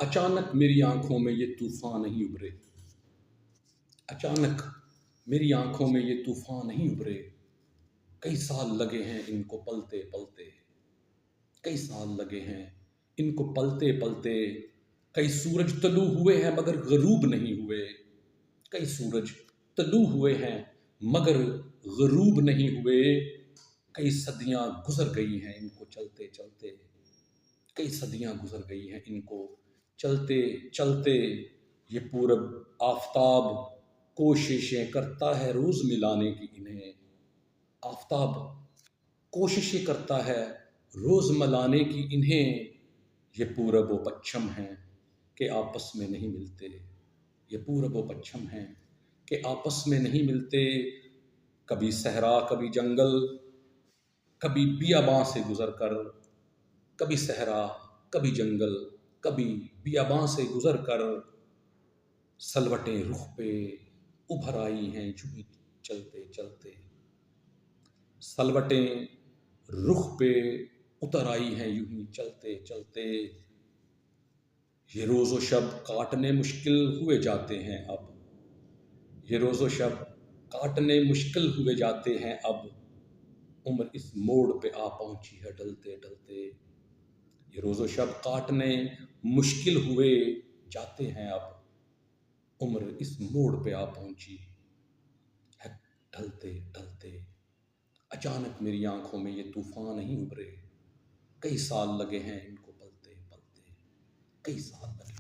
اچانک میری آنکھوں میں یہ طوفان نہیں ابھرے، اچانک میری آنکھوں میں یہ طوفان نہیں ابھرے، کئی سال لگے ہیں ان کو پلتے پلتے، کئی سال لگے ہیں ان کو پلتے پلتے، کئی سورج طلوع ہوئے ہیں مگر غروب نہیں ہوئے، کئی سورج طلوع ہوئے ہیں مگر غروب نہیں ہوئے، کئی صدیاں گزر گئی ہیں ان کو چلتے چلتے، کئی صدیاں گزر گئی ہیں ان کو چلتے چلتے، یہ پورب آفتاب کوششیں کرتا ہے روز ملانے کی انہیں، آفتاب کوششیں کرتا ہے روز ملانے کی انہیں، یہ پورب و پچھم ہیں کہ آپس میں نہیں ملتے، یہ پورب و پچھم ہیں کہ آپس میں نہیں ملتے، کبھی صحرا کبھی جنگل، کبھی بیاباں سے گزر کر، کبھی صحرا کبھی جنگل، کبھی بیاباں سے گزر کر، سلوٹیں رخ پہ ابھر آئی ہیں یوں ہی چلتے چلتے، سلوٹیں رخ پہ اتر آئی ہیں یوں ہی چلتے چلتے، یہ روز و شب کاٹنے مشکل ہوئے جاتے ہیں اب، یہ روز و شب کاٹنے مشکل ہوئے جاتے ہیں اب، عمر اس موڑ پہ آ پہنچی ہے ڈلتے ڈلتے، یہ روز و شب کاٹنے مشکل ہوئے جاتے ہیں اب، عمر اس موڑ پہ آ پہنچی ہے ڈھلتے ڈھلتے، اچانک میری آنکھوں میں یہ طوفان نہیں ابھرے، کئی سال لگے ہیں ان کو پلتے پلتے، کئی سال لگے